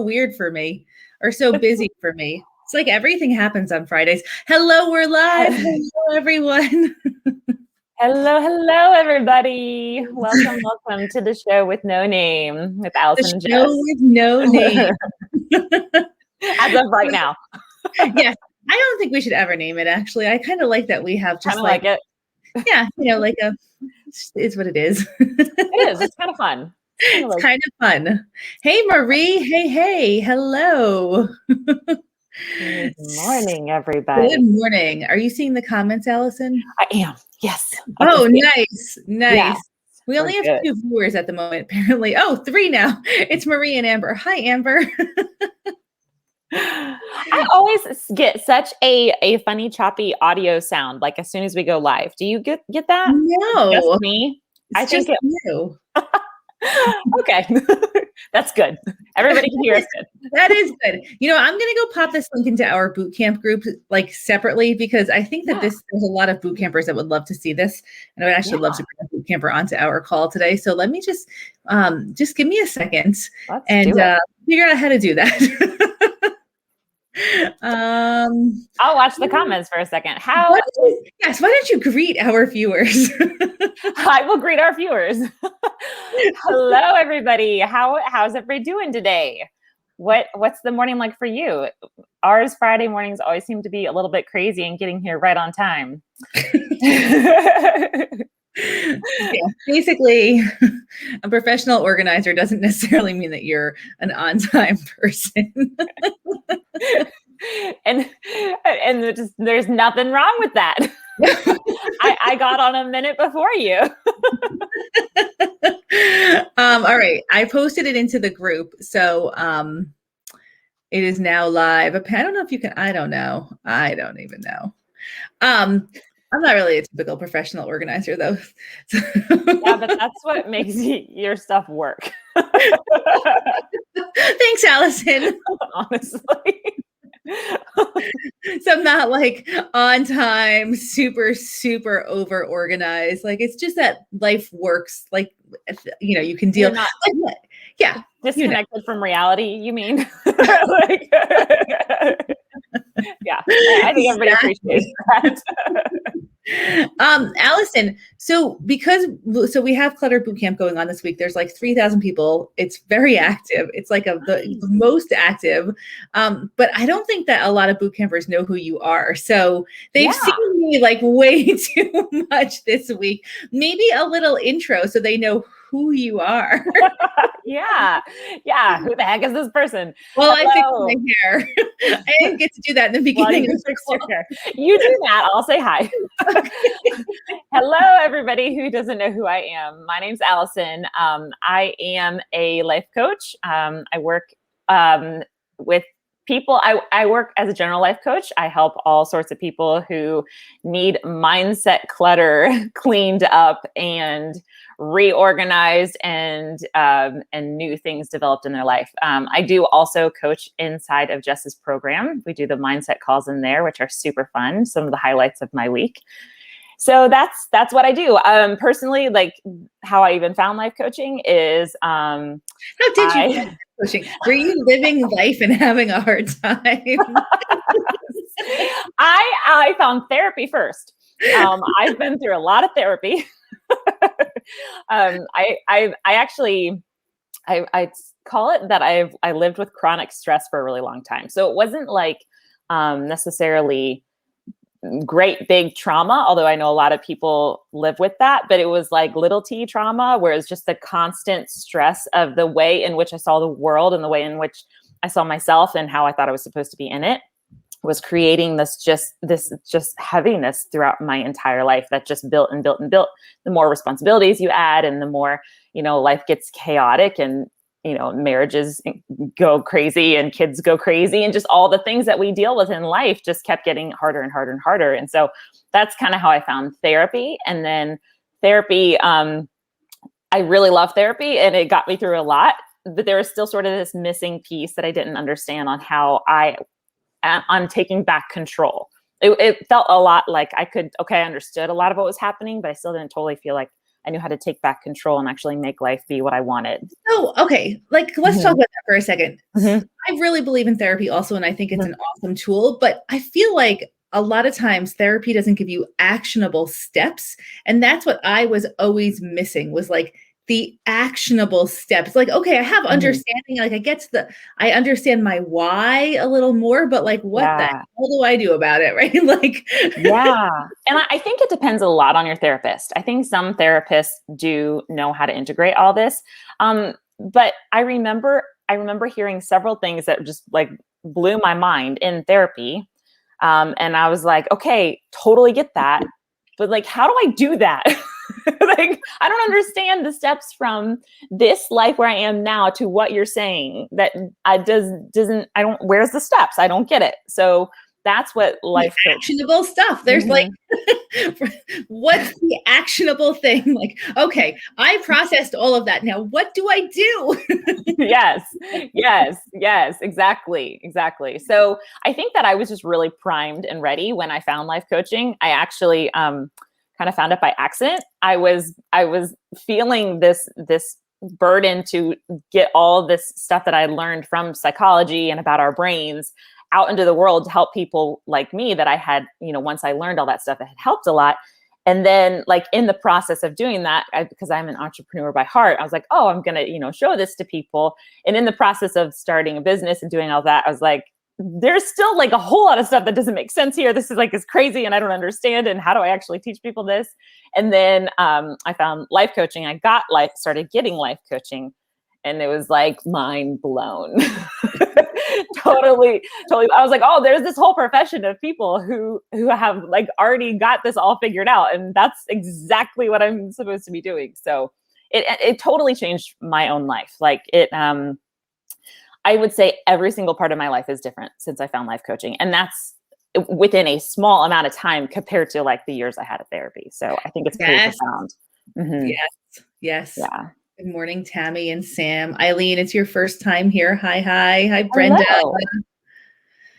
so weird for me or so busy for me. It's like everything happens on Fridays. Hello, we're live. Hello, everyone. Hello, everybody. Welcome to the show with no name with Allison and Jes. Show with no name. As of right now. Yes. I don't think we should ever name it, actually. I kind of like that we have just like it. Yeah, like it's what it is. It is. It's kind of fun. It's kind of fun. Hey, Marie. Hey. Hello. Good morning, everybody. Good morning. Are you seeing the comments, Allison? I am. Yes. Oh, nice. Yeah, we only have 2 viewers at the moment, apparently. Oh, 3 now. It's Marie and Amber. Hi, Amber. I always get such a funny, choppy audio sound, like as soon as we go live. Do you get that? No. Just me? I think it's you. Okay. That's good. Everybody can hear us good. That is good. I'm going to go pop this link into our boot camp group separately, because I think that there's a lot of boot campers that would love to see this. And I would actually love to bring a boot camper onto our call today. So let me just give me a second and figure out how to do that. I'll watch the comments for a second. Why don't you greet our viewers? I will greet our viewers. Hello, everybody. How's everybody doing today? What's the morning like for you? Ours Friday mornings always seem to be a little bit crazy and getting here right on time. Yeah, basically, a professional organizer doesn't necessarily mean that you're an on-time person. and there's nothing wrong with that. I got on a minute before you. All right. I posted it into the group. So it is now live. I don't know if you can, I don't know. I don't even know. I'm not really a typical professional organizer, though. Yeah, but that's what makes your stuff work. Thanks, Allison. Honestly. So I'm not like on time, super, super over organized. Like, it's just that life works. Like, you can deal. Yeah. Disconnected from reality, you mean? Yeah, I think everybody appreciates that. Allison, so we have Clutter Bootcamp going on this week. There's like 3,000 people. It's very active. It's like the most active. But I don't think that a lot of boot campers know who you are. So they've seen me like way too much this week. Maybe a little intro so they know who you are. Yeah. Who the heck is this person? Well, hello. I fixed my hair. I didn't get to do that in the beginning. You do that. I'll say hi. Hello, everybody who doesn't know who I am. My name's Allison. I am a life coach. I work with people. I work as a general life coach. I help all sorts of people who need mindset clutter cleaned up and reorganized and new things developed in their life. I do also coach inside of Jes's program. We do the mindset calls in there, which are super fun. Some of the highlights of my week. So that's what I do. Personally, like how I even found life coaching is how did you find life coaching? Were you living life and having a hard time? I found therapy first. I've been through a lot of therapy. I actually call it that I lived with chronic stress for a really long time. So it wasn't like necessarily great big trauma, although I know a lot of people live with that, but it was like little t trauma, where it's just the constant stress of the way in which I saw the world and the way in which I saw myself and how I thought I was supposed to be in it was creating this heaviness throughout my entire life that just built and built and built. The more responsibilities you add and the more, life gets chaotic and, marriages go crazy and kids go crazy and just all the things that we deal with in life just kept getting harder and harder and harder. And so that's kind of how I found therapy. And then therapy, I really love therapy and it got me through a lot, but there was still sort of this missing piece that I didn't understand on how I'm taking back control. It felt a lot like I understood a lot of what was happening, but I still didn't totally feel like I knew how to take back control and actually make life be what I wanted. Oh, okay. Like, let's talk about that for a second. Mm-hmm. I really believe in therapy also, and I think it's Mm-hmm. an awesome tool, but I feel like a lot of times therapy doesn't give you actionable steps. And that's what I was always missing, was like the actionable steps. Like, okay, I have understanding, like I understand my why a little more, but like, what the Yeah. hell do I do about it? Right. Like, Yeah. And I think it depends a lot on your therapist. I think some therapists do know how to integrate all this. But I remember hearing several things that just like blew my mind in therapy. And I was like, okay, totally get that. But like, how do I do that? Like, I don't understand the steps from this life where I am now to what you're saying. That where's the steps? I don't get it. So that's what life coach. Actionable stuff. There's like, what's the actionable thing? Like, okay, I processed all of that. Now, what do I do? Yes, exactly. So I think that I was just really primed and ready when I found life coaching. I actually kind of found it by accident. I was feeling this burden to get all this stuff that I learned from psychology and about our brains out into the world to help people like me that I had, once I learned all that stuff, it had helped a lot. And then like in the process of doing that, because I'm an entrepreneur by heart, I was like, oh, I'm going to, show this to people. And in the process of starting a business and doing all that, I was like, there's still like a whole lot of stuff that doesn't make sense here. This is crazy and I don't understand. And how do I actually teach people this? And then I found life coaching. I started getting life coaching, and it was like mind blown. Totally. I was like, oh, there's this whole profession of people who have like already got this all figured out. And that's exactly what I'm supposed to be doing. So it totally changed my own life. Like I would say every single part of my life is different since I found life coaching. And that's within a small amount of time compared to like the years I had of therapy. So I think it's pretty profound. Mm-hmm. Yes. Yeah. Good morning, Tammy and Sam. Eileen, it's your first time here. Hi, Brenda. Hello.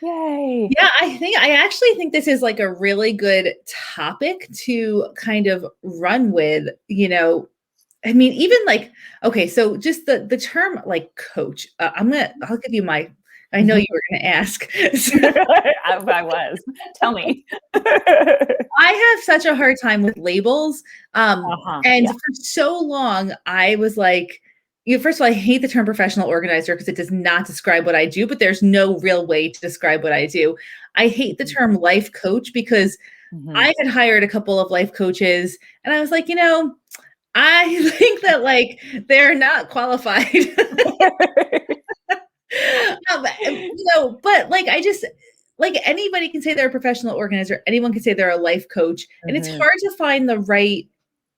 Yay. Yeah, I actually think this is like a really good topic to kind of run with, I mean, even like, okay, so just the term like coach, I'll give you I know you were going to ask. I was. Tell me. I have such a hard time with labels. And for so long, I was like, first of all, I hate the term professional organizer because it does not describe what I do, but there's no real way to describe what I do. I hate the term life coach because I had hired a couple of life coaches and I was like, I think that like they're not qualified. But like like anybody can say they're a professional organizer, anyone can say they're a life coach, and it's hard to find the right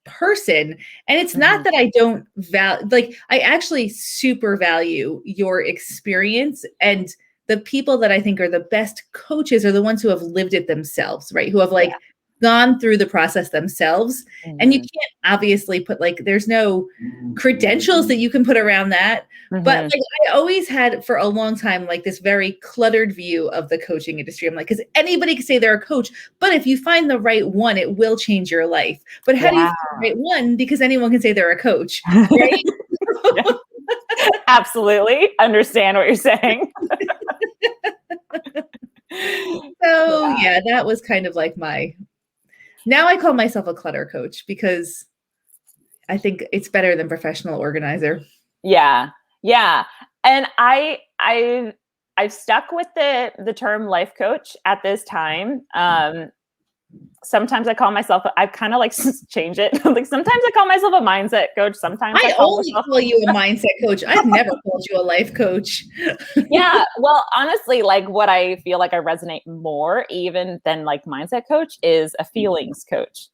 person. And it's not that I don't value, like I actually super value your experience, and the people that I think are the best coaches are the ones who have lived it themselves, right? Who have like gone through the process themselves. And you can't obviously put like, there's no credentials that you can put around that. But like I always had for a long time, like this very cluttered view of the coaching industry. I'm like, because anybody can say they're a coach, but if you find the right one, it will change your life. But how do you find the right one? Because anyone can say they're a coach, right? Absolutely. Understand what you're saying. So yeah, that was kind of like now I call myself a clutter coach because I think it's better than professional organizer. Yeah. And I've stuck with the term life coach at this time. Sometimes I call myself, I kind of like change it. Like sometimes I call myself a mindset coach. Sometimes I call you a mindset coach. I've never called you a life coach. Yeah. Well, honestly, like what I feel like I resonate more even than like mindset coach is a feelings coach.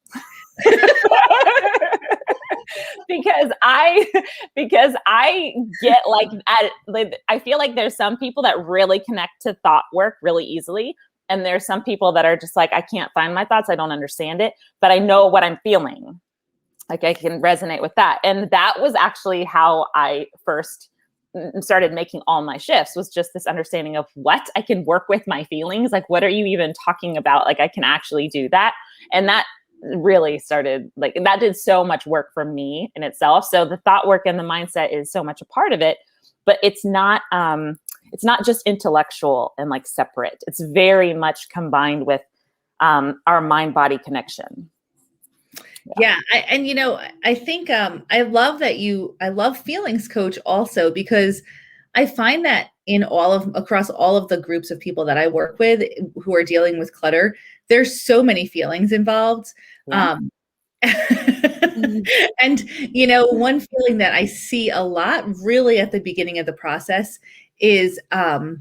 because I get like I feel like there's some people that really connect to thought work really easily. And there's some people that are just like, I can't find my thoughts. I don't understand it, but I know what I'm feeling. Like I can resonate with that. And that was actually how I first started making all my shifts, was just this understanding of what I can work with my feelings. Like, what are you even talking about? Like I can actually do that. And that really started, like, that did so much work for me in itself. So the thought work and the mindset is so much a part of it, but it's not just intellectual and like separate. It's very much combined with our mind-body connection. Yeah. I think I love that I love feelings coach also, because I find that across all of the groups of people that I work with who are dealing with clutter, there's so many feelings involved. Yeah. And, one feeling that I see a lot really at the beginning of the process is, I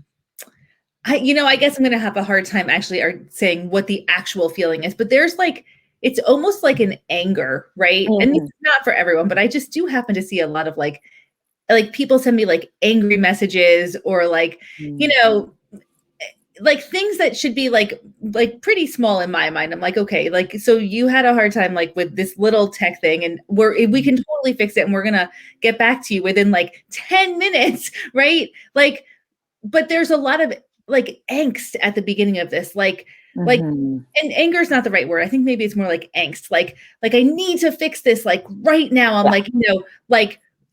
guess I'm going to have a hard time actually saying what the actual feeling is, but there's like, it's almost like an anger, right? And it's not for everyone, but I just do happen to see a lot of like people send me like angry messages or like, like things that should be like pretty small in my mind. I'm like, okay, like, so you had a hard time like with this little tech thing, and we can totally fix it, and we're gonna get back to you within like 10 minutes, right? Like, but there's a lot of like angst at the beginning of this, like, and anger is not the right word. I think maybe it's more like angst, like I need to fix this like right now. I'm like,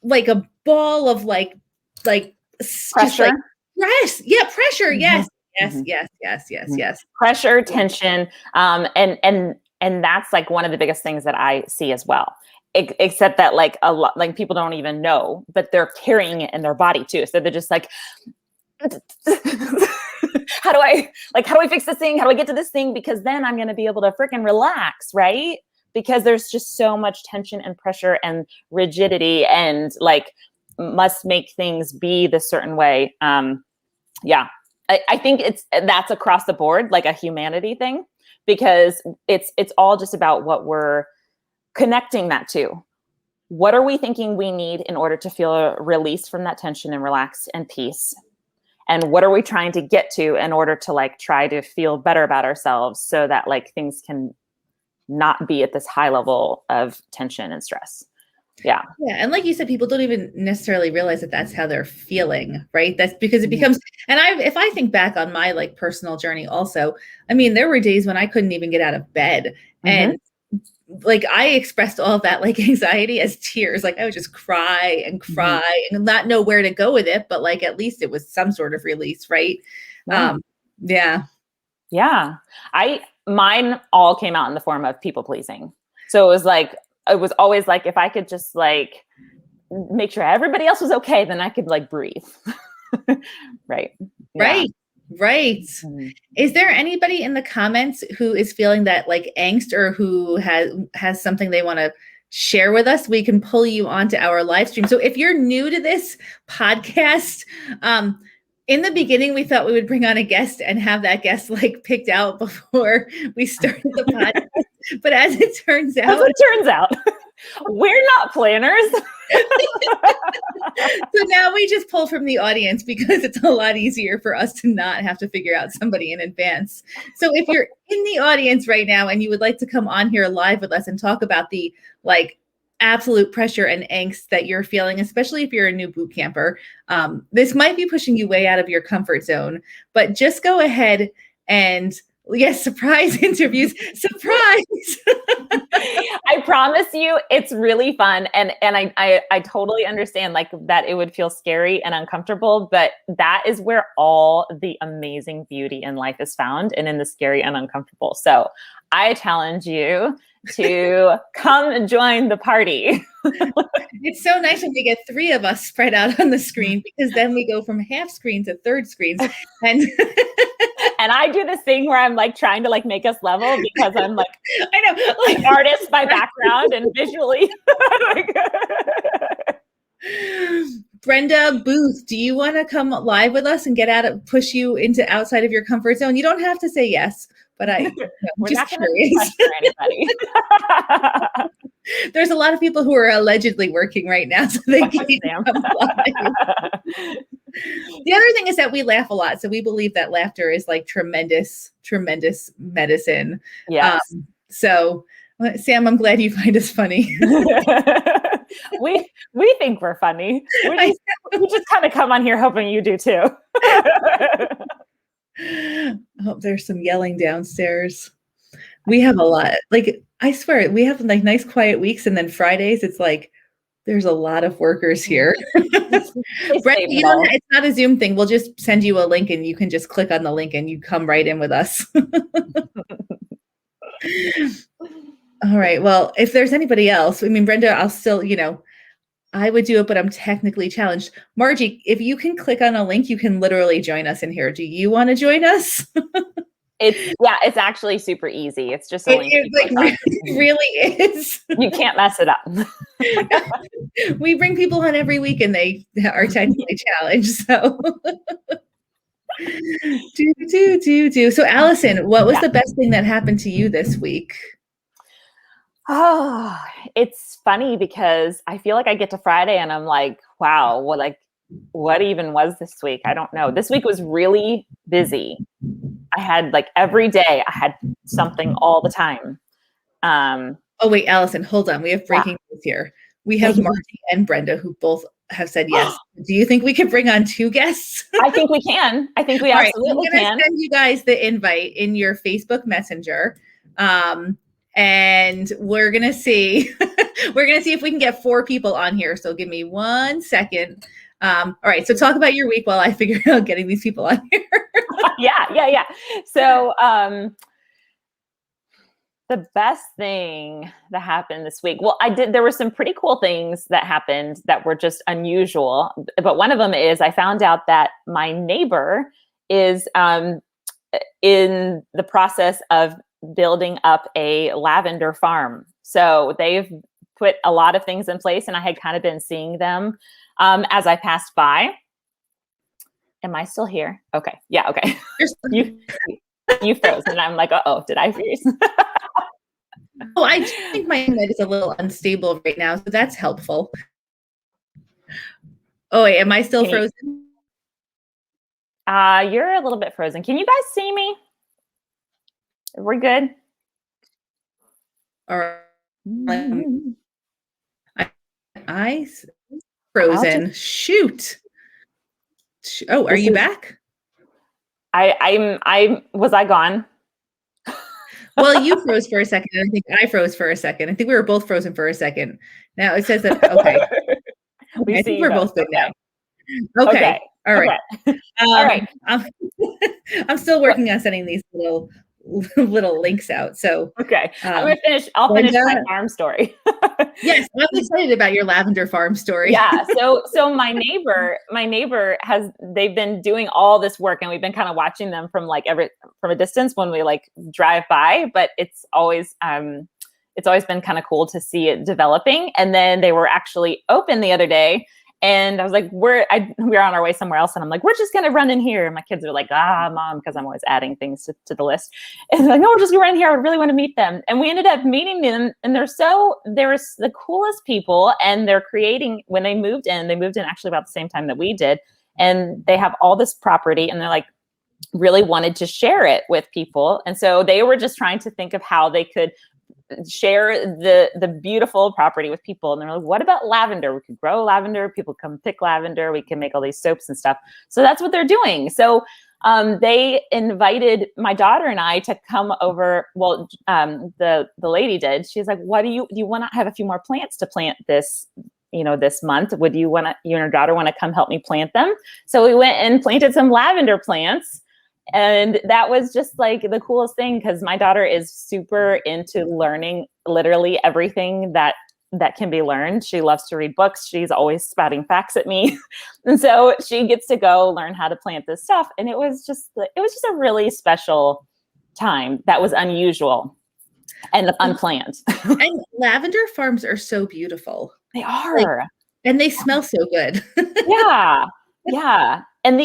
like a ball of like pressure. Just like stress. Yeah, pressure. Yes. Yes. Pressure, tension, and that's like one of the biggest things that I see as well. Except that like a lot, like people don't even know, but they're carrying it in their body too. So they're just like, how do I fix this thing? How do I get to this thing? Because then I'm going to be able to freaking relax, right? Because there's just so much tension and pressure and rigidity and like must make things be the certain way. Yeah. I think that's across the board, like a humanity thing, because it's all just about what we're connecting that to. What are we thinking we need in order to feel released from that tension and relax and peace? And what are we trying to get to in order to like try to feel better about ourselves so that like things can not be at this high level of tension and stress? Yeah. Yeah. And like you said, people don't even necessarily realize that that's how they're feeling, right? That's because it becomes, and if I think back on my like personal journey also, I mean, there were days when I couldn't even get out of bed, and like I expressed all of that like anxiety as tears. Like I would just cry and not know where to go with it, but like at least it was some sort of release, right? Yeah. Mine all came out in the form of people pleasing. So it was always like, if I could just like make sure everybody else was okay, then I could like breathe. Right. Yeah. Right. Is there anybody in the comments who is feeling that like angst, or who has something they want to share with us? We can pull you onto our live stream. So if you're new to this podcast, in the beginning, we thought we would bring on a guest and have that guest like picked out before we started the podcast. But as it turns out, we're not planners. So now we just pull from the audience because it's a lot easier for us to not have to figure out somebody in advance. So if you're in the audience right now and you would like to come on here live with us and talk about the like absolute pressure and angst that you're feeling, especially if you're a new boot camper, this might be pushing you way out of your comfort zone, but just go ahead and yes, surprise interviews, surprise. I promise you it's really fun. And I totally understand like that it would feel scary and uncomfortable, but that is where all the amazing beauty in life is found, and in the scary and uncomfortable. So I challenge you to come and join the party. It's so nice when we get three of us spread out on the screen, because then we go from half screen to third screens. And and I do this thing where I'm like trying to like make us level, because I'm like, I know, like artist by background and visually. Brenda Booth, do you want to come live with us and push you into outside of your comfort zone? You don't have to say yes, but I'm just curious. Anybody. There's a lot of people who are allegedly working right now, so they can't come live. The other thing is that we laugh a lot, so we believe that laughter is like tremendous medicine. Yes. So, Sam, I'm glad you find us funny. we think we're funny. We just kind of come on here hoping you do too. Oh, there's some yelling downstairs. We have a lot. Like, I swear, we have like nice quiet weeks, and then Fridays, it's like there's a lot of workers here. They Brenda, save you it don't. all. It's not a Zoom thing. We'll just send you a link, and you can just click on the link, and you come right in with us. All right. Well, if there's anybody else, I mean, Brenda, I'll still, I would do it, but I'm technically challenged. Margie, if you can click on a link, you can literally join us in here. Do you want to join us? It's actually super easy. It's just a link. It really is. You can't mess it up. We bring people on every week and they are technically challenged. So do. So Allison, what was the best thing that happened to you this week? Oh, it's funny because I feel like I get to Friday and I'm like, wow, what even was this week? I don't know. This week was really busy. I had like every day I had something all the time. Oh wait, Allison, hold on. We have breaking news here. We have Margie and Brenda who both have said yes. Do you think we could bring on 2 guests? I think we can. I think we absolutely can. I'm going to send you guys the invite in your Facebook Messenger. And we're going to see, if we can get 4 people on here. So give me 1 second. All right. So talk about your week while I figure out getting these people on here. Yeah. So, the best thing that happened this week, there were some pretty cool things that happened that were just unusual. But one of them is I found out that my neighbor is in the process of building up a lavender farm. So they've put a lot of things in place, and I had kind of been seeing them as I passed by. Am I still here? Okay. Yeah. Okay. You froze, and I'm like, uh-oh, did I freeze? Oh, I think my internet is a little unstable right now, so that's helpful. Oh, wait, am I still frozen? You're a little bit frozen. Can you guys see me? We're good. All right. I frozen. Shoot. Oh, are you back? Was I gone? Well, you froze for a second, and I think I froze for a second. I think we were both frozen for a second. Now it says that, okay. I think we're both good now. Okay. All right. All right. I'm still working on sending these little links out. So okay. I'll finish my farm story. Yes, I'm excited about your lavender farm story. Yeah. So my neighbor they've been doing all this work, and we've been kind of watching them from a distance when we drive by, but it's always been kind of cool to see it developing. And then they were actually open the other day, and I was like, we're on our way somewhere else. And I'm like, we're just going to run in here. And my kids are like, Mom, because I'm always adding things to the list. And they're like, no, we're just going to run in here. I really want to meet them. And we ended up meeting them. And they're the coolest people. And when they moved in actually about the same time that we did. And they have all this property, and they're like, really wanted to share it with people. And so they were just trying to think of how they could share the beautiful property with people. And they're like, what about lavender? We could grow lavender. People come pick lavender. We can make all these soaps and stuff. So that's what they're doing. So they invited my daughter and I to come over. Well, the lady did. She's like, do you want to have a few more plants to plant this month? You and your daughter want to come help me plant them? So we went and planted some lavender plants. And that was just the coolest thing, because my daughter is super into learning literally everything that can be learned. She loves to read books. She's always spouting facts at me. And so she gets to go learn how to plant this stuff. And it was just a really special time that was unusual and unplanned. And lavender farms are so beautiful. They are. And they smell so good. Yeah. And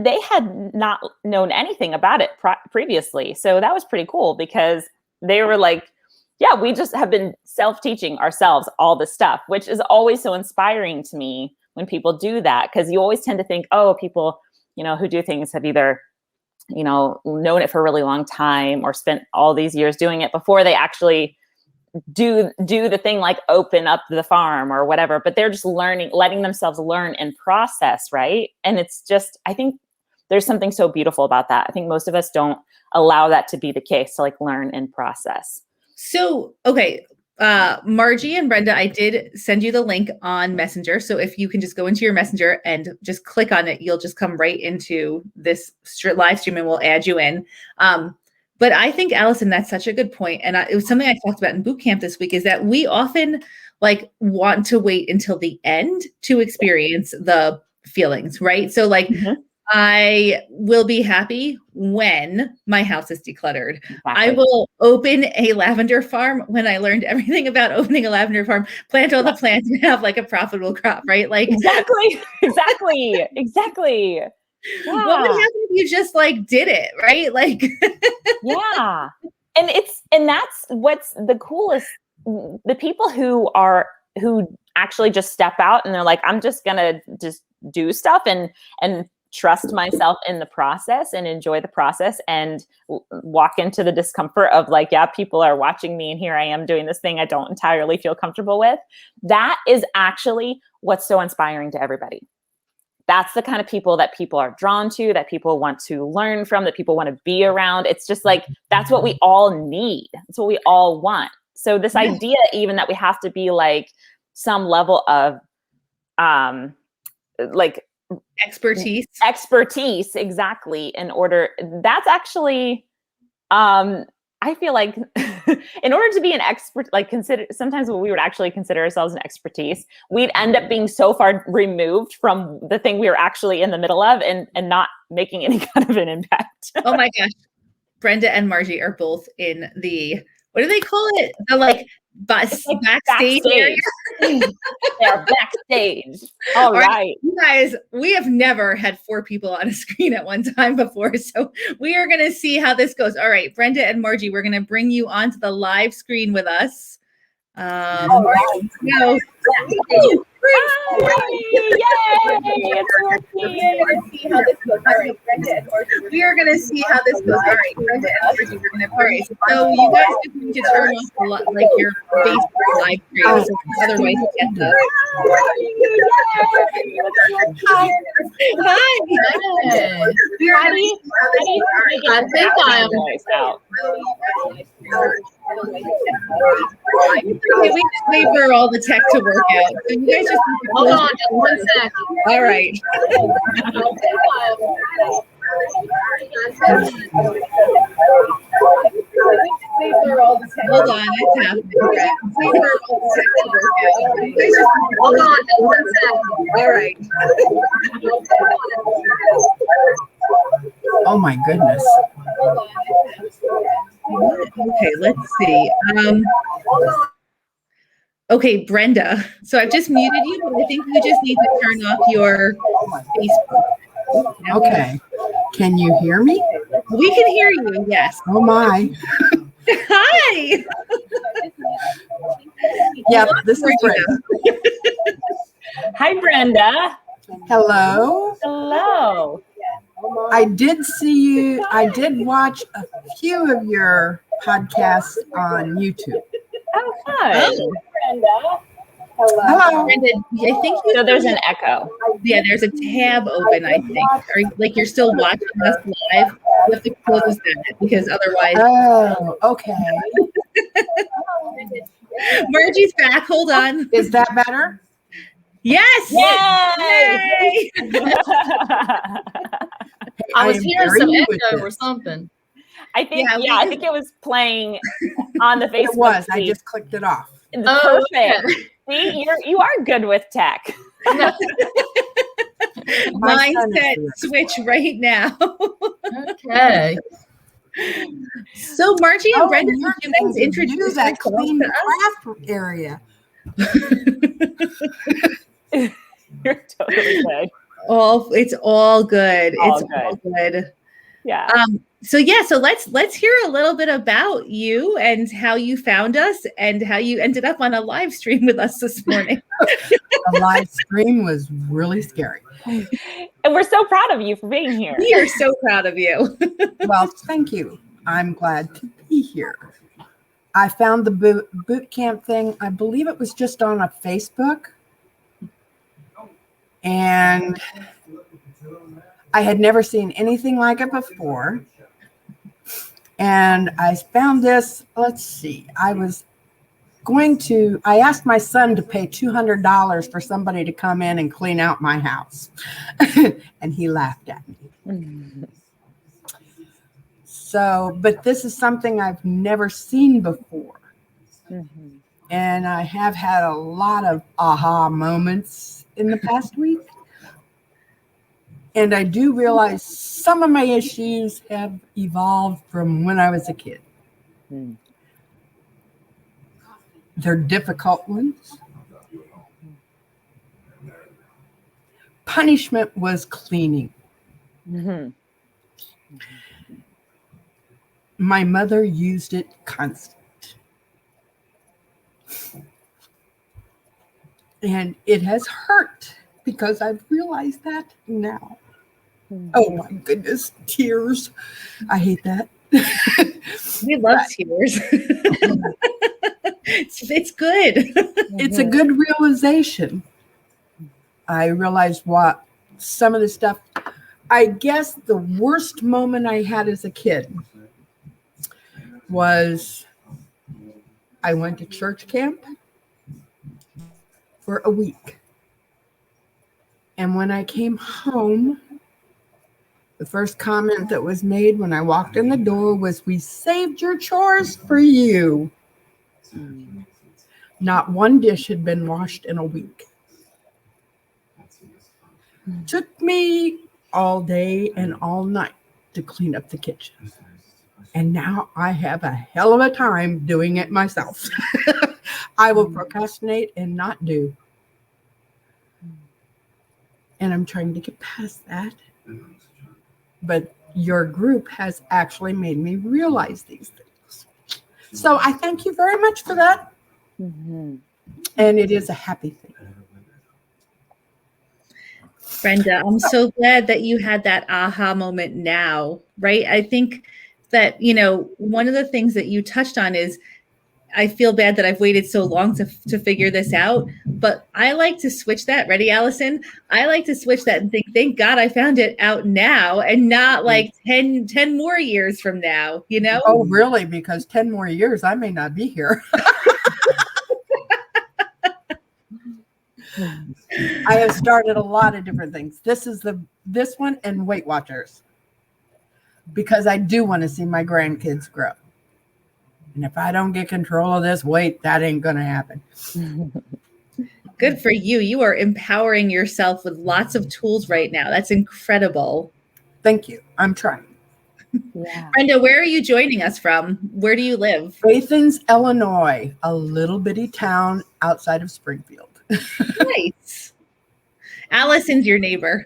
they had not known anything about it previously. So that was pretty cool, because they were like, yeah, we just have been self-teaching ourselves all this stuff, which is always so inspiring to me when people do that. Because you always tend to think, people, who do things have either, known it for a really long time or spent all these years doing it before they actually do the thing, like open up the farm or whatever, but they're just letting themselves learn and process. Right. And it's just, I think there's something so beautiful about that. I think most of us don't allow that to be the case, to like learn and process. So, okay. Margie and Brenda, I did send you the link on Messenger. So if you can just go into your Messenger and just click on it, you'll just come right into this live stream and we'll add you in. But I think, Allison, that's such a good point. And it was something I talked about in boot camp this week, is that we often like want to wait until the end to experience the feelings, right? So like, I will be happy when my house is decluttered. Exactly. I will open a lavender farm when I learned everything about opening a lavender farm, plant all the plants and have like a profitable crop, right? Like exactly. Yeah. What would happen if you just like did it, right? Like yeah. And that's what's the coolest. The people who actually just step out and they're like, I'm just gonna just do stuff and trust myself in the process and enjoy the process and walk into the discomfort of like, yeah, people are watching me and here I am doing this thing I don't entirely feel comfortable with. That is actually what's so inspiring to everybody. That's the kind of people that people are drawn to, that people want to learn from, that people want to be around. It's just like, that's what we all need. That's what we all want. So this idea even that we have to be like some level of like expertise, exactly, in order, that's actually I feel like in order to be an expert, like sometimes what we would actually consider ourselves an expertise, we'd end up being so far removed from the thing we were actually in the middle of and not making any kind of an impact. Oh my gosh. Brenda and Margie are both in the, what do they call it? The like backstage area. They're backstage. All right. You guys, we have never had 4 people on a screen at one time before. So we are going to see how this goes. All right, Brenda and Margie, we're going to bring you onto the live screen with us. All right. Now, we are going to see how this goes. All right, Brenda and Margie, we're going to pray. So you guys are going to turn off like your Facebook live stream, so otherwise you get the. Hi. I think I'm. Okay, we just wait for all the tech to work out. So you guys just Hold on, just 1 second. All right. Hold on, it's happening. Hold on, just 1 second. All right. Oh my goodness. Okay, let's see. Okay, Brenda. So I've just muted you, but I think you just need to turn off your Facebook. Okay. Can you hear me? We can hear you, yes. Oh my. Hi. Yep, this is Brenda. Hi, Brenda. Hello. Hello. I did see you. I did watch a few of your podcasts on YouTube. Oh, hi. Brenda. Hello. Brenda, I think so there's an echo. Yeah, there's a tab open, I think. Or like you're still watching us live. You have to close that because otherwise. Oh, okay. Margie's back. Hold on. Is that better? Yes. Yay! I was hearing some echo or something. I think, I think it was playing on the Facebook. It was. I just clicked it off. Perfect. Okay. See, you are good with tech. Mindset switch right now. Okay. So Margie and Brenda, you guys introduce that clean craft area. You're totally good. It's all good. All good. Yeah. So let's hear a little bit about you and how you found us and how you ended up on a live stream with us this morning. The live stream was really scary. And we're so proud of you for being here. We are so proud of you. Well, thank you. I'm glad to be here. I found the boot camp thing. I believe it was just on a Facebook. And I had never seen anything like it before. And I found this, let's see, I asked my son to pay $200 for somebody to come in and clean out my house. And he laughed at me. So, but this is something I've never seen before. And I have had a lot of aha moments in the past week. And I do realize some of my issues have evolved from when I was a kid. They're difficult ones. Punishment was cleaning. My mother used it constant. And it has hurt because I've realized that now. Oh my goodness, tears. I hate that. We love tears. It's good. It's a good realization. I realized what some of the stuff, I guess the worst moment I had as a kid was I went to church camp for a week. And when I came home, the first comment that was made when I walked in the door was, "We saved your chores for you." Not one dish had been washed in a week. Took me all day and all night to clean up the kitchen. And now I have a hell of a time doing it myself. I will procrastinate and not do. And I'm trying to get past that. But your group has actually made me realize these things. So I thank you very much for that. And it is a happy thing. Brenda, I'm so glad that you had that aha moment now, right? I think that, one of the things that you touched on is, I feel bad that I've waited so long to figure this out, but I like to switch that. Ready, Allison? I like to switch that and think, thank God I found it out now and not like 10 more years from now, Oh, really? Because 10 more years, I may not be here. I have started a lot of different things. This one and Weight Watchers, because I do want to see my grandkids grow. And if I don't get control of this weight, that ain't going to happen. Good for you. You are empowering yourself with lots of tools right now. That's incredible. Thank you. I'm trying. Yeah. Brenda, where are you joining us from? Where do you live? Athens, Illinois, a little bitty town outside of Springfield. Nice. Allison's your neighbor.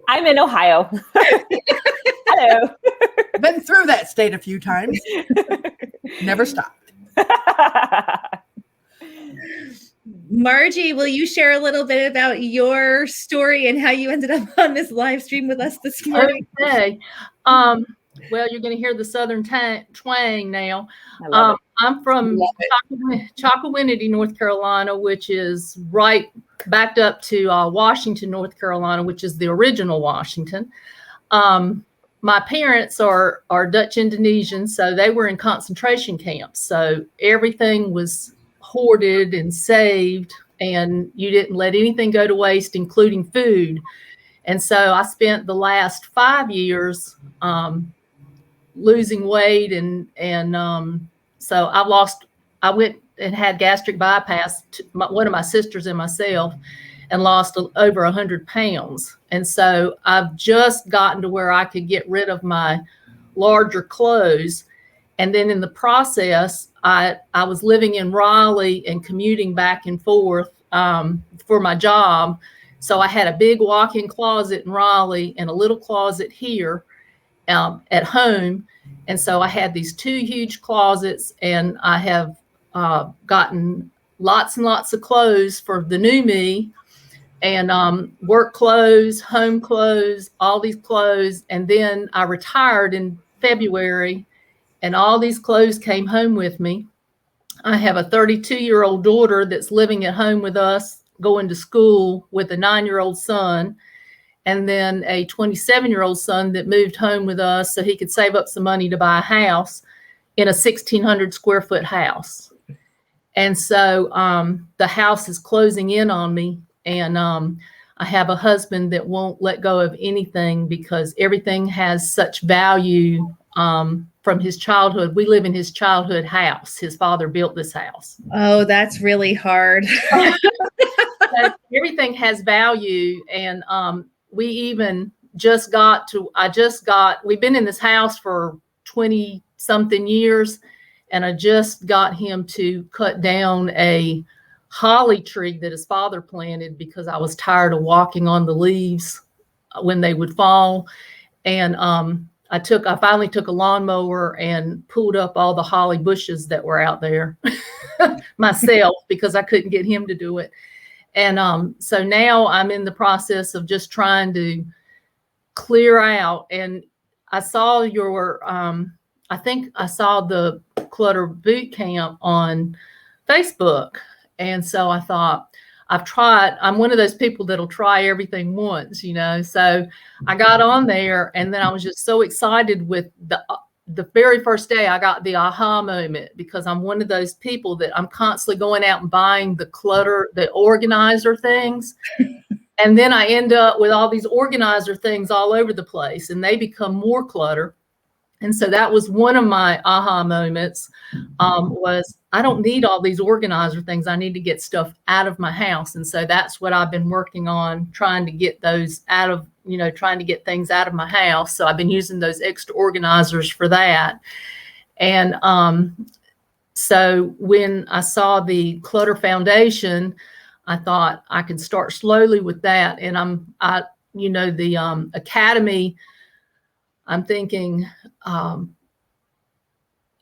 I'm in Ohio. Hello. Been through that state a few times. Never stopped. Margie, will you share a little bit about your story and how you ended up on this live stream with us this morning? Okay. Well, you're going to hear the Southern twang now. I'm from Chocowinity, North Carolina, which is right backed up to Washington, North Carolina, which is the original Washington. My parents are Dutch Indonesian, so they were in concentration camps. So everything was hoarded and saved, and you didn't let anything go to waste, including food. And so I spent the last 5 years losing weight, and so I went and had gastric bypass, one of my sisters and myself, and lost over 100 pounds. And so I've just gotten to where I could get rid of my larger clothes. And then in the process, I was living in Raleigh and commuting back and forth for my job. So I had a big walk-in closet in Raleigh and a little closet here at home. And so I had these two huge closets, and I have gotten lots and lots of clothes for the new me, and work clothes, home clothes, all these clothes. And then I retired in February, and all these clothes came home with me. I have a 32-year-old daughter that's living at home with us, going to school with a 9-year-old son. and then a 27-year-old son that moved home with us so he could save up some money to buy a house in a 1,600 square foot house. And so the house is closing in on me, and I have a husband that won't let go of anything because everything has such value from his childhood. We live in his childhood house. His father built this house. Oh, that's really hard. So everything has value, and we even just got to, we've been in this house for 20 something years, and I just got him to cut down a holly tree that his father planted because I was tired of walking on the leaves when they would fall. And I finally took a lawnmower and pulled up all the holly bushes that were out there myself because I couldn't get him to do it. And so now I'm in the process of just trying to clear out. And I saw I think I saw the Clutter Boot Camp on Facebook. And so I thought, I'm one of those people that'll try everything once, So I got on there, and then I was just so excited with the very first day I got the aha moment, because I'm one of those people that I'm constantly going out and buying the organizer things. And then I end up with all these organizer things all over the place, and they become more clutter. And so that was one of my aha moments, was I don't need all these organizer things. I need to get stuff out of my house. And so that's what I've been working on, trying to get those trying to get things out of my house. So I've been using those extra organizers for that. And so when I saw the Clutter Foundation, I thought I could start slowly with that. And the Academy, I'm thinking, I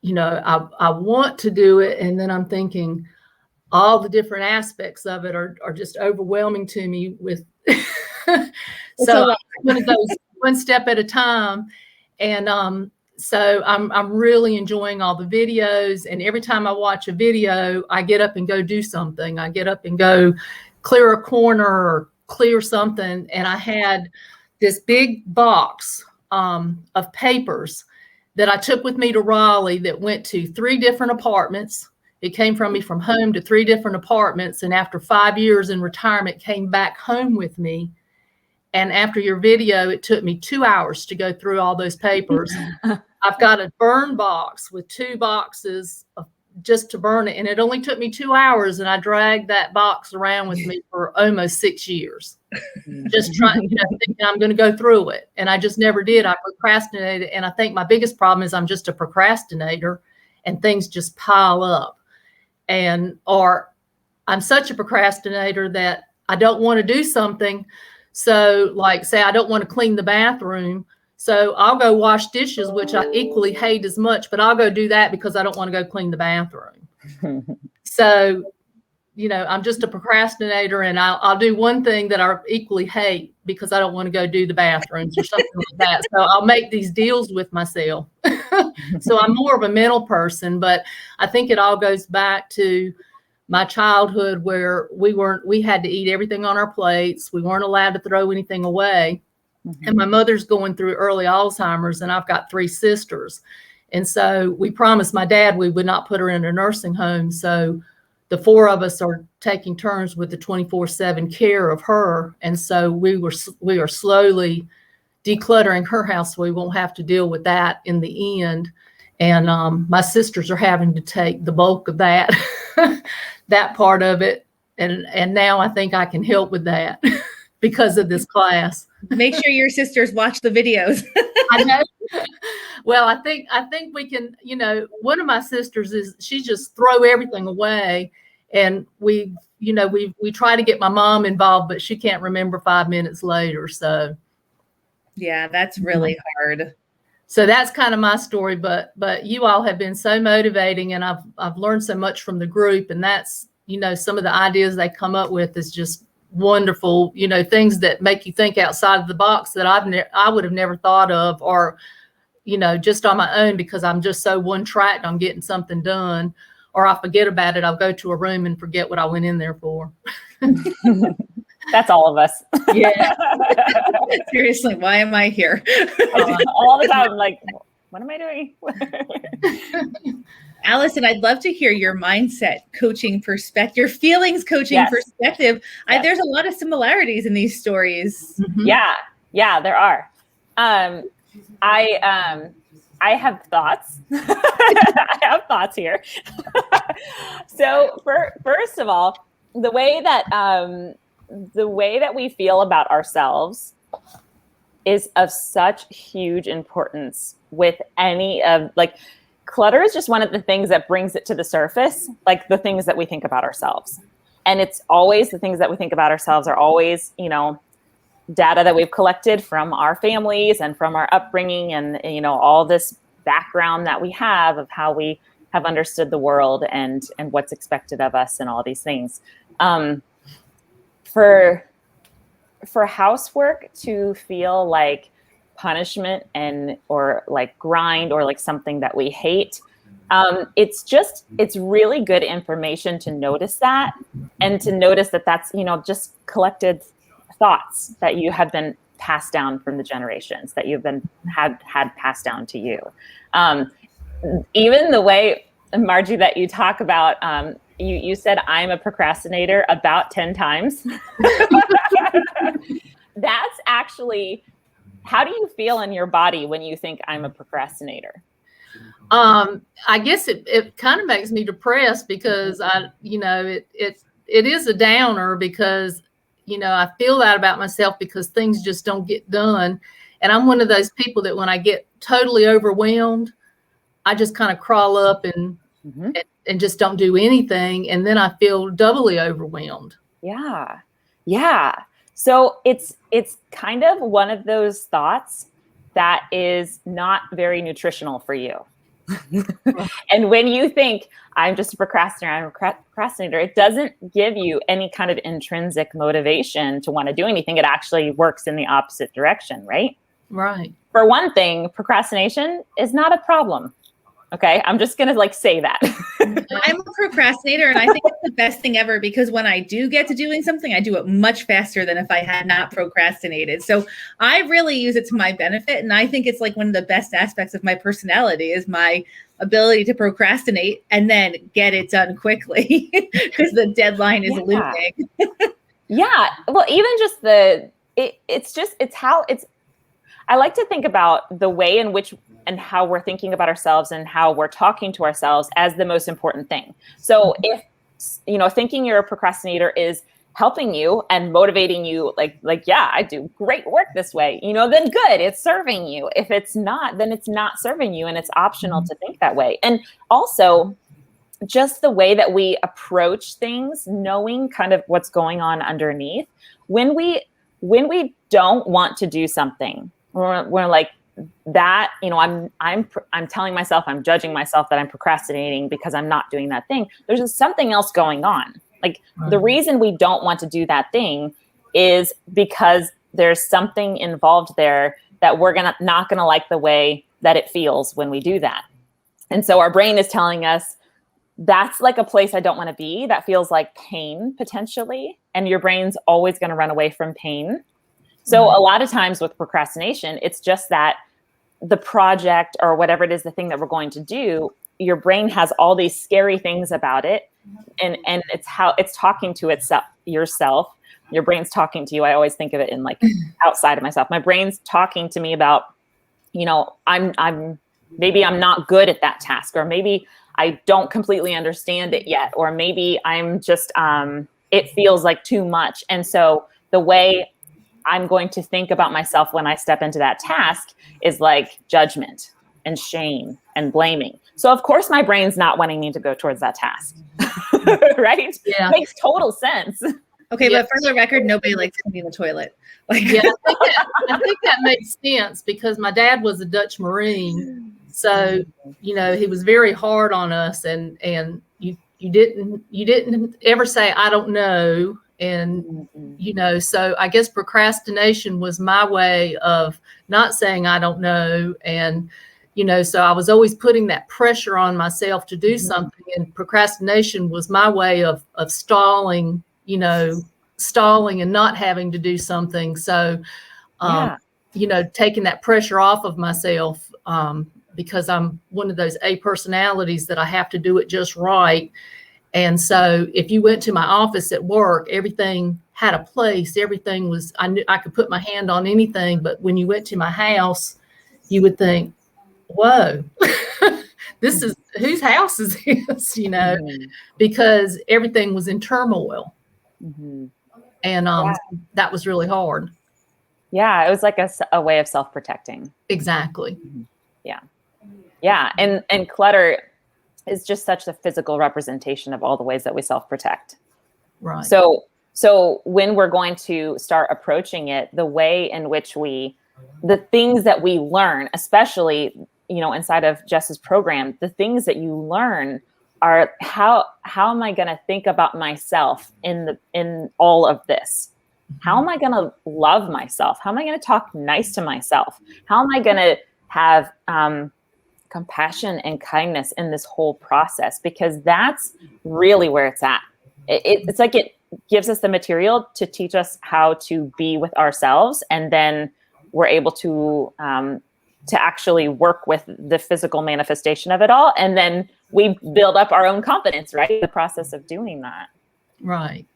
want to do it. And then I'm thinking all the different aspects of it are just overwhelming to me with, so I'm going to go one step at a time. And so I'm really enjoying all the videos. And every time I watch a video, I get up and go do something. I get up and go clear a corner or clear something. And I had this big box of papers that I took with me to Raleigh that went to 3 different apartments. It came from me from home to 3 different apartments. And after 5 years in retirement, came back home with me. And after your video, it took me 2 hours to go through all those papers. I've got a burn box with 2 boxes just to burn it. And it only took me 2 hours. And I dragged that box around with me for almost 6 years. Just trying, thinking I'm going to go through it. And I just never did. I procrastinated. And I think my biggest problem is I'm just a procrastinator, and things just pile up. Or I'm such a procrastinator that I don't want to do something. So like, say I don't want to clean the bathroom. So I'll go wash dishes, which I equally hate as much, but I'll go do that because I don't want to go clean the bathroom. So, I'm just a procrastinator, and I'll do one thing that I equally hate because I don't want to go do the bathrooms or something like that. So I'll make these deals with myself. So I'm more of a mental person, but I think it all goes back to my childhood, where we had to eat everything on our plates. We weren't allowed to throw anything away. Mm-hmm. And my mother's going through early Alzheimer's, and I've got 3 sisters. And so we promised my dad we would not put her in a nursing home. So the 4 of us are taking turns with the 24/7 care of her. And so we are slowly decluttering her house so we won't have to deal with that in the end. And my sisters are having to take the bulk of that, that part of it. And now I think I can help with that because of this class. Make sure your sisters watch the videos. I know. Well, I think we can, one of my sisters she just throw everything away. And we try to get my mom involved, but she can't remember 5 minutes later. So yeah, that's really hard. So that's kind of my story, but you all have been so motivating, and I've learned so much from the group, and that's, some of the ideas they come up with is just wonderful, things that make you think outside of the box that I would have never thought of, or, just on my own, because I'm just so one-tracked on getting something done, or I forget about it. I'll go to a room and forget what I went in there for. That's all of us. Yeah. Seriously, why am I here? All the time. I'm like, what am I doing? Allison, I'd love to hear your mindset coaching perspective, your feelings coaching Yes. perspective. Yes. There's a lot of similarities in these stories. Mhm. Yeah, there are. I have thoughts. I have thoughts here. So first of all, the way that we feel about ourselves is of such huge importance with any of, like, clutter is just one of the things that brings it to the surface, like the things that we think about ourselves. And it's always the things that we think about ourselves are always, data that we've collected from our families and from our upbringing and, all this background that we have of how we have understood the world and what's expected of us and all these things. For housework to feel like punishment or like grind or like something that we hate, it's really good information to notice that, and to notice that that's, just collected thoughts that you have been passed down from the generations that you've been had passed down to you. Even the way, Margie, that you talk about, you said I'm a procrastinator about 10 times. That's actually, how do you feel in your body when you think I'm a procrastinator? I guess it kind of makes me depressed because it is a downer because, I feel that about myself because things just don't get done. And I'm one of those people that when I get totally overwhelmed, I just kind of crawl up and just don't do anything. And then I feel doubly overwhelmed. Yeah. So it's kind of one of those thoughts that is not very nutritional for you. And when you think I'm just a procrastinator, it doesn't give you any kind of intrinsic motivation to want to do anything. It actually works in the opposite direction, right? Right. For one thing, procrastination is not a problem. Okay, I'm just gonna say that. I'm a procrastinator, and I think it's the best thing ever because when I do get to doing something, I do it much faster than if I had not procrastinated. So I really use it to my benefit, and I think it's like one of the best aspects of my personality is my ability to procrastinate and then get it done quickly because the deadline is looming. Yeah, well, even just I like to think about the way in which and how we're thinking about ourselves and how we're talking to ourselves as the most important thing. So if, thinking you're a procrastinator is helping you and motivating you, yeah, I do great work this way, then good, it's serving you. If it's not, then it's not serving you, and it's optional to think that way. And also just the way that we approach things, knowing kind of what's going on underneath. When we don't want to do something, we're like that, I'm telling myself, I'm judging myself that I'm procrastinating because I'm not doing that thing. There's just something else going on. The reason we don't want to do that thing is because there's something involved there that we're not gonna like the way that it feels when we do that. And so our brain is telling us that's like a place I don't want to be. That feels like pain potentially. And your brain's always going to run away from pain. So a lot of times with procrastination, it's just that the project or whatever it is, the thing that we're going to do, your brain has all these scary things about it. And it's how it's talking to yourself. Your brain's talking to you. I always think of it in outside of myself. My brain's talking to me about, maybe I'm not good at that task, or maybe I don't completely understand it yet, or maybe I'm just, it feels like too much. And so the way I'm going to think about myself when I step into that task is like judgment and shame and blaming. So of course my brain's not wanting me to go towards that task, right? Yeah. Makes total sense. Okay, but for the record, nobody likes cleaning the toilet. Yeah, I think that makes sense because my dad was a Dutch Marine. So, he was very hard on us, and you didn't ever say, I don't know. And, so I guess procrastination was my way of not saying, I don't know. And, so I was always putting that pressure on myself to do something, and procrastination was my way of stalling, stalling and not having to do something. So, Yeah. Taking that pressure off of myself, because I'm one of those A personalities that I have to do it just right. And so if you went to my office at work, everything had a place. Everything was, I knew I could put my hand on anything. But when you went to my house, you would think, whoa, this is, whose house is this, because everything was in turmoil. Mm-hmm. And that was really hard. Yeah, it was like a way of self-protecting. Exactly. Yeah. Yeah. And clutter is just such a physical representation of all the ways that we self-protect. Right. So when we're going to start approaching it, the way in which the things that we learn, especially, inside of Jes's program, the things that you learn are how am I going to think about myself in all of this? How am I going to love myself? How am I going to talk nice to myself? How am I going to have compassion and kindness in this whole process? Because that's really where it's at. It's like it gives us the material to teach us how to be with ourselves, and then we're able to actually work with the physical manifestation of it all, and then we build up our own confidence, right? The process of doing that. Right.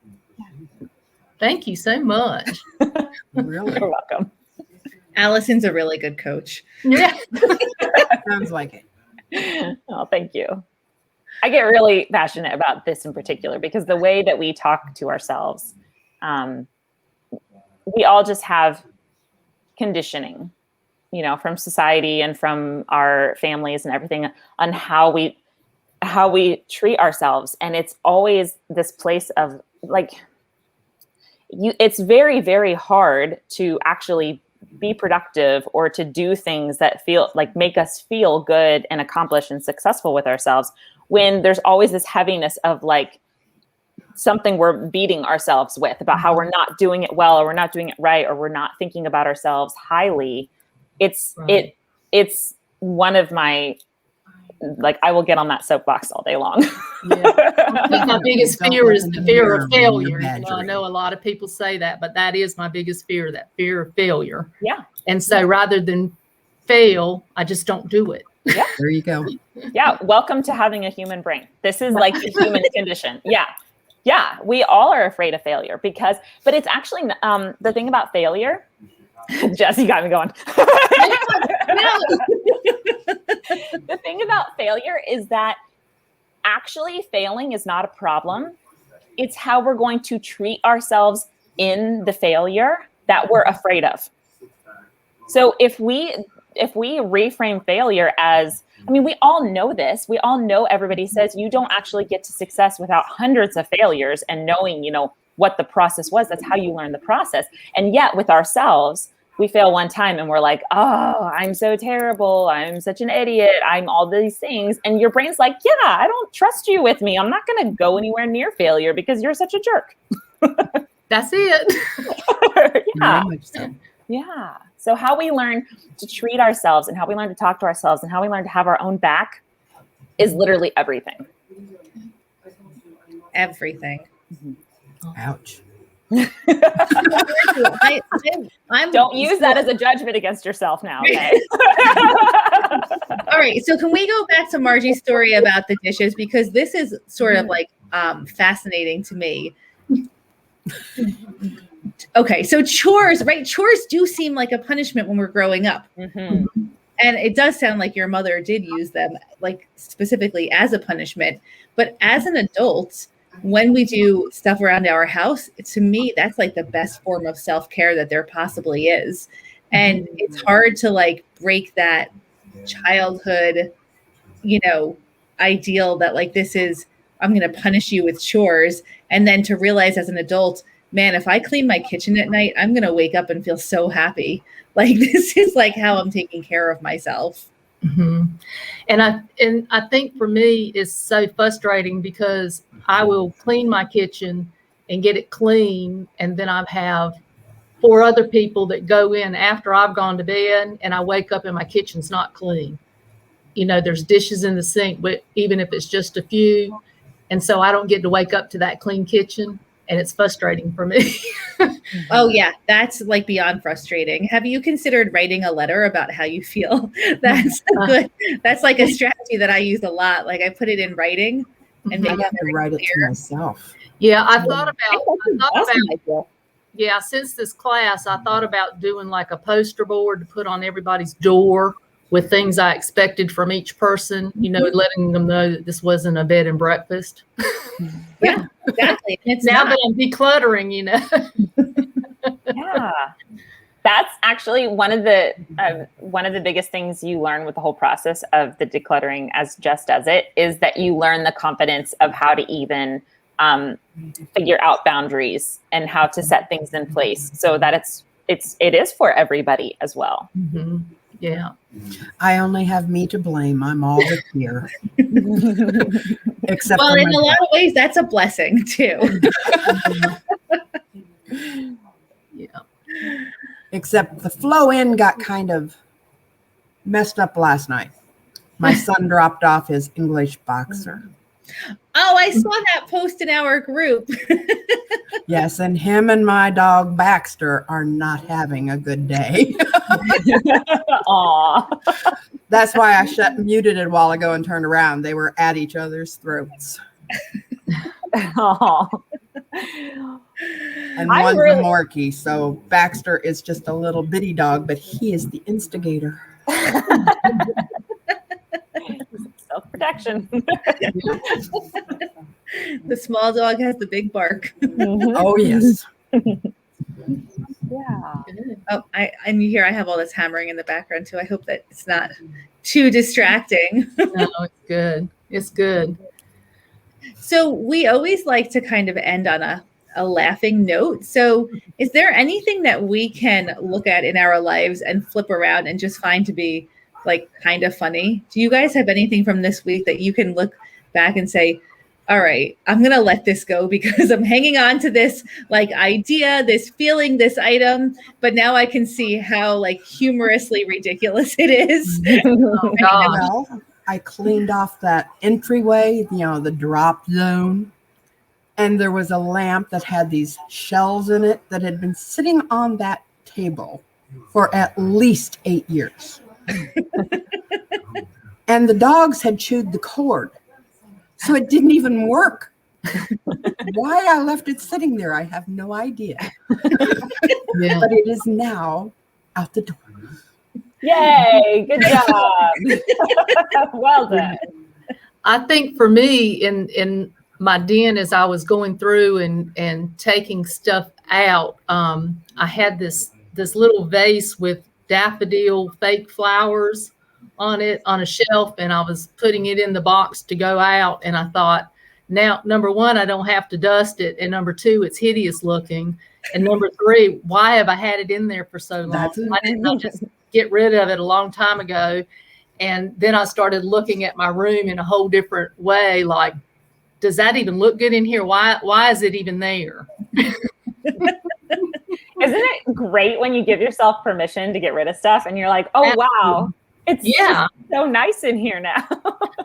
Thank you so much. Really? You're welcome. Allison's a really good coach. Yeah. Sounds like it. Oh, thank you. I get really passionate about this in particular because the way that we talk to ourselves, we all just have conditioning, from society and from our families and everything on how we treat ourselves. And it's always this place of it's very, very hard to actually be productive or to do things that make us feel good and accomplished and successful with ourselves, when there's always this heaviness of something we're beating ourselves with about how we're not doing it well, or we're not doing it right, or we're not thinking about ourselves highly. It's one of my, I will get on that soapbox all day long. Yeah. I think my biggest fear is the fear of failure. I know a lot of people say that, but that is my biggest fear, that fear of failure. Yeah. And so rather than fail, I just don't do it. Yeah. There you go. Yeah. Welcome to having a human brain. This is like the human condition. Yeah. Yeah. We all are afraid of failure but it's actually the thing about failure. Jes, you got me going. The thing about failure is that actually failing is not a problem. It's how we're going to treat ourselves in the failure that we're afraid of. So if we reframe failure as, we all know this. We all know, everybody says you don't actually get to success without hundreds of failures and knowing, what the process was. That's how you learn the process. And yet with ourselves, we fail one time and we're like, oh, I'm so terrible. I'm such an idiot. I'm all these things. And your brain's like, yeah, I don't trust you with me. I'm not going to go anywhere near failure because you're such a jerk. That's it. Yeah. So. Yeah. So how we learn to treat ourselves and how we learn to talk to ourselves and how we learn to have our own back is literally everything. Everything. Ouch. Don't use that as a judgment against yourself now. Okay? All right. So can we go back to Margie's story about the dishes? Because this is sort of fascinating to me. Okay. So chores, right? Chores do seem like a punishment when we're growing up. Mm-hmm. And it does sound like your mother did use them specifically as a punishment. But as an adult, when we do stuff around our house, to me, that's the best form of self-care that there possibly is. And it's hard to break that childhood, ideal that this is, I'm going to punish you with chores. And then to realize as an adult, man, if I clean my kitchen at night, I'm going to wake up and feel so happy. This is how I'm taking care of myself. Mm-hmm. And I think for me it's so frustrating because I will clean my kitchen and get it clean, and then I have 4 other people that go in after I've gone to bed, and I wake up and my kitchen's not clean. There's dishes in the sink, but even if it's just a few, and so I don't get to wake up to that clean kitchen. and it's frustrating for me. Oh yeah, that's like beyond frustrating. Have you considered writing a letter about how you feel? That's good. That's like a strategy that I use a lot. Like I put it in writing and make I have to write it to myself. Yeah, I I thought think that's about, an idea. yeah, since this class, I thought about doing like a poster board to put on everybody's door with things I expected from each person, you know, letting them know that this wasn't a bed and breakfast. Yeah, exactly. And it's Now not. that I'm decluttering, you know. Yeah. That's actually one of the biggest things you learn with the whole process of the decluttering, as Jes does it, is that you learn the confidence of how to even figure out boundaries and how to set things in place so that it is for everybody as well. Mm-hmm. Yeah. I only have me to blame. I'm all but here. Except Well, for in my a lot of ways, that's a blessing too. Yeah. Except the flow in got kind of messed up last night. My son dropped off his English boxer. Oh, I saw that post in our group. Yes, and him and my dog Baxter are not having a good day. Aw. That's why I muted it a while ago and turned around. They were at each other's throats. Aw. And I one's really- a Morkie, so Baxter is just a little bitty dog, but he is the instigator. Self-protection. The small dog has the big bark. Oh, yes. Yeah. Oh, and you hear I have all this hammering in the background too. I hope that it's not too distracting. No, it's good. It's good. So we always like to kind of end on a laughing note. So is there anything that we can look at in our lives and flip around and just find to be like kind of funny? Do you guys have anything from this week that you can look back and say, all right, I'm going to let this go because I'm hanging on to this like idea, this feeling, this item, but now I can see how like humorously ridiculous it is. Oh, gosh. Well, I cleaned off that entryway, the drop zone. And there was a lamp that had these shells in it that had been sitting on that table for at least 8 years. And the dogs had chewed the cord. So it didn't even work. Why I left it sitting there, I have no idea. Yeah. But it is now out the door. Yay, good job. Well done. I think for me in my den, as I was going through and taking stuff out, I had this little vase with daffodil fake flowers on it on a shelf, and I was putting it in the box to go out, and I thought, now, number one, I don't have to dust it, and number two, it's hideous looking, and number three, why have I had it in there for so long? Why didn't I just get rid of it a long time ago? And then I started looking at my room in a whole different way, like, does that even look good in here? Why is it even there? Isn't it great when you give yourself permission to get rid of stuff and you're like, oh, wow, it's just so nice in here now.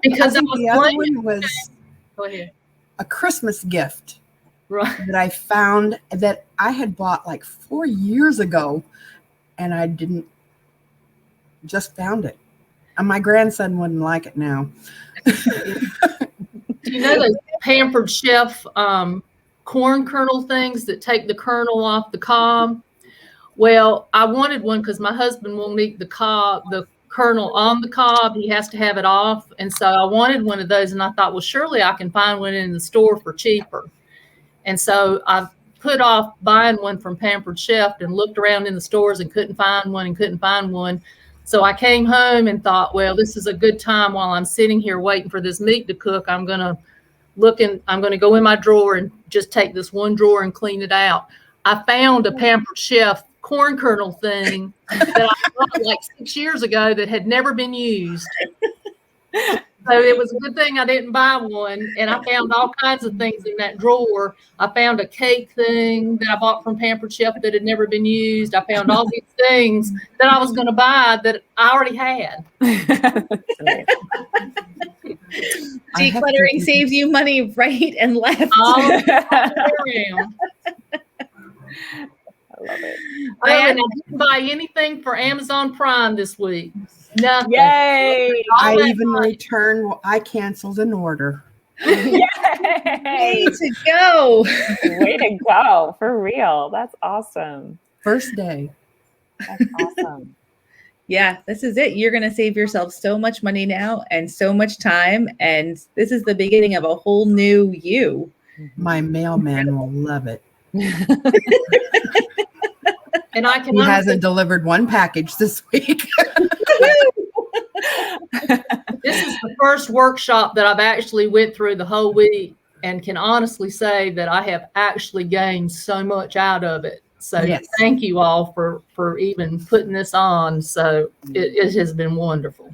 Because I think the other one was Go ahead. a Christmas gift Right. that I found that I had bought like 4 years ago, and I didn't, just found it. And my grandson wouldn't like it now. Do you know those Pampered Chef corn kernel things that take the kernel off the cob? Well, I wanted one because my husband won't eat the kernel on the cob. He has to have it off. And so I wanted one of those, and I thought, well, surely I can find one in the store for cheaper. And so I put off buying one from Pampered Chef and looked around in the stores and couldn't find one. So I came home and thought, well, this is a good time while I'm sitting here waiting for this meat to cook. I'm going to go in my drawer and just take this one drawer and clean it out. I found a Pampered Chef corn kernel thing that I bought like 6 years ago that had never been used. So it was a good thing I didn't buy one. And I found all kinds of things in that drawer. I found a cake thing that I bought from Pampered Chef that had never been used. I found all these things that I was going to buy that I already had. Decluttering saves you money right and left. All around. I love it. I didn't buy anything for Amazon Prime this week. Nothing. Yay! I canceled an order. Yay! Way to go. Way to go. For real. That's awesome. First day. That's awesome. Yeah, this is it. You're going to save yourself so much money now and so much time. And this is the beginning of a whole new you. My mailman will love it. And I can He hasn't delivered one package this week. This is the first workshop that I've actually went through the whole week and can honestly say that I have actually gained so much out of it. So Yes. Thank you all for even putting this on. So it has been wonderful.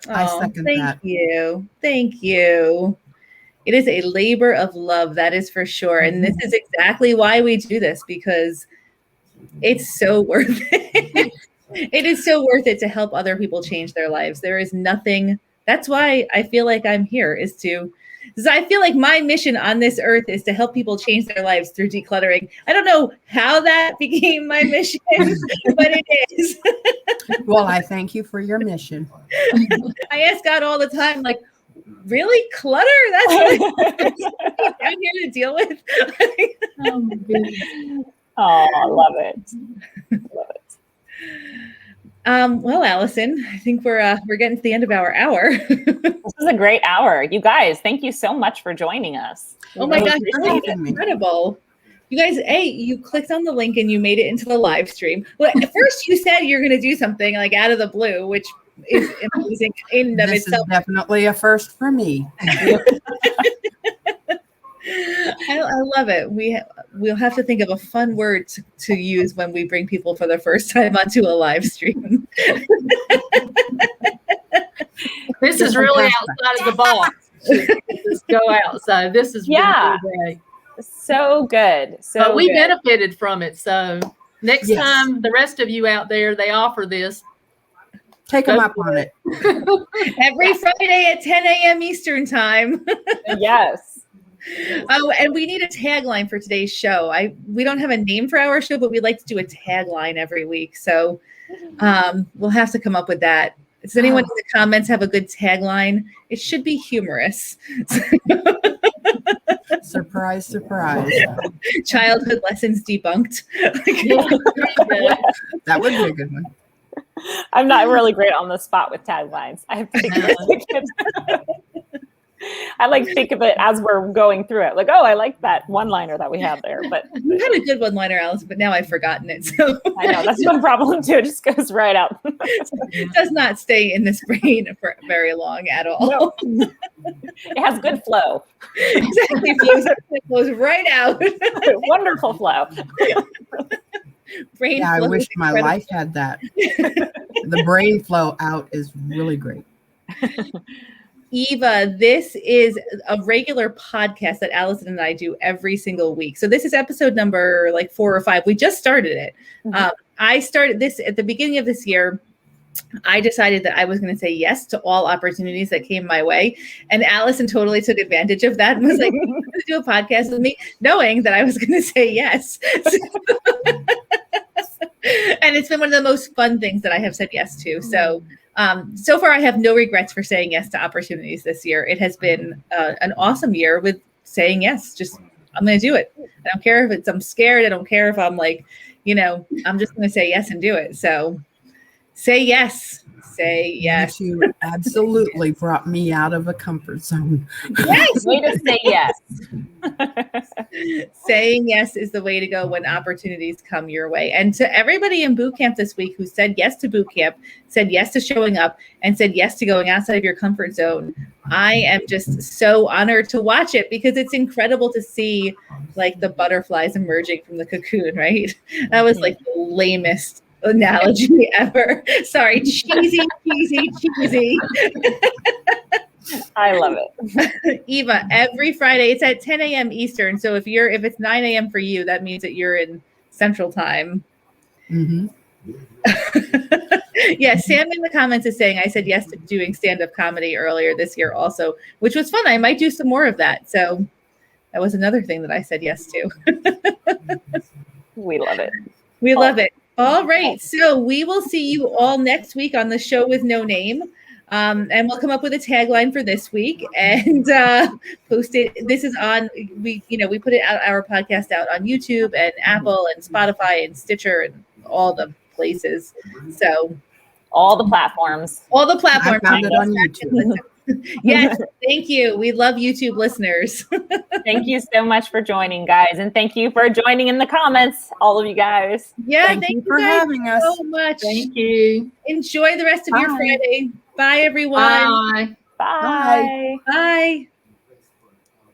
I second thank that. you. Thank you. It is a labor of love, that is for sure. And this is exactly why we do this, because it's so worth it. It is so worth it to help other people change their lives. There is nothing. That's why I feel like I'm here, because I feel like my mission on this earth is to help people change their lives through decluttering. I don't know how that became my mission, but it is. Well, I thank you for your mission. I ask God all the time, like, really? Clutter? That's what I'm here to deal with? Oh, my goodness. Oh, I love it. Love it. Well, Allison, I think we're getting to the end of our hour. This was a great hour. You guys, thank you so much for joining us. Oh my gosh, Thanks for this is having me. incredible. You guys, you clicked on the link and you made it into the live stream. Well, at first you said you're going to do something like out of the blue, which is amazing in of This is itself. definitely a first for me. I love it. We'll have to think of a fun word to use when we bring people for the first time onto a live stream. This is really outside of the box. Just go out. So this is Yeah. really great. So good. But we good. benefited from it. So next Yes. time, the rest of you out there, they offer this. Take them up on it. Every Friday at 10 a.m. Eastern time. Yes. Oh, and we need a tagline for today's show. We don't have a name for our show, but we'd like to do a tagline every week. So we'll have to come up with that. Does anyone in the comments have a good tagline? It should be humorous. Surprise, surprise. Childhood lessons debunked. That would be a good one. I'm not really great on the spot with taglines. I have to think of it. I like think of it as we're going through it. Like, oh, I like that one-liner that we have there. But You had a good one-liner, Alice, but now I've forgotten it. So I know that's one problem too. It just goes right out. it does not stay in this brain for very long at all. No. It has good flow. Exactly. It flows right out. Wonderful flow. Brain Yeah, I flow wish is my incredible. life had that. The brain flow out is really great. Eva, this is a regular podcast that Allison and I do every single week. So this is episode number like 4 or 5. We just started it. I started this at the beginning of this year. I decided that I was going to say yes to all opportunities that came my way. And Allison totally took advantage of that and was like, "You're going to do a podcast with me," knowing that I was going to say yes. And it's been one of the most fun things that I have said yes to. So so far, I have no regrets for saying yes to opportunities this year. It has been an awesome year with saying yes. Just, I'm going to do it. I don't care if I'm scared. I don't care if I'm like, I'm just going to say yes and do it. So say yes. Say yes. You absolutely brought me out of a comfort zone. Yes, way to say yes. Saying yes is the way to go when opportunities come your way. And to everybody in boot camp this week who said yes to boot camp, said yes to showing up, and said yes to going outside of your comfort zone, I am just so honored to watch it, because it's incredible to see like the butterflies emerging from the cocoon, right? That was like the lamest analogy ever. Sorry, cheesy. I love it. Eva, every Friday, it's at 10 a.m. Eastern. So if it's 9 a.m. for you, that means that you're in Central Time. Mm-hmm. Yeah, Sam in the comments is saying I said yes to doing stand-up comedy earlier this year also, which was fun. I might do some more of that. So that was another thing that I said yes to. We love it. We love it. All right. So we will see you all next week on the show with no name. And we'll come up with a tagline for this week and post it. This is on, we put it out, our podcast out on YouTube and Apple and Spotify and Stitcher and all the places. So all the platforms. I found it on YouTube. Yes, thank you. We love YouTube listeners. Thank you so much for joining, guys. And thank you for joining in the comments, all of you guys. Yeah, Thank you for having us so much. Thank you. Enjoy the rest of your Friday. Bye, everyone. Bye. Bye. Bye.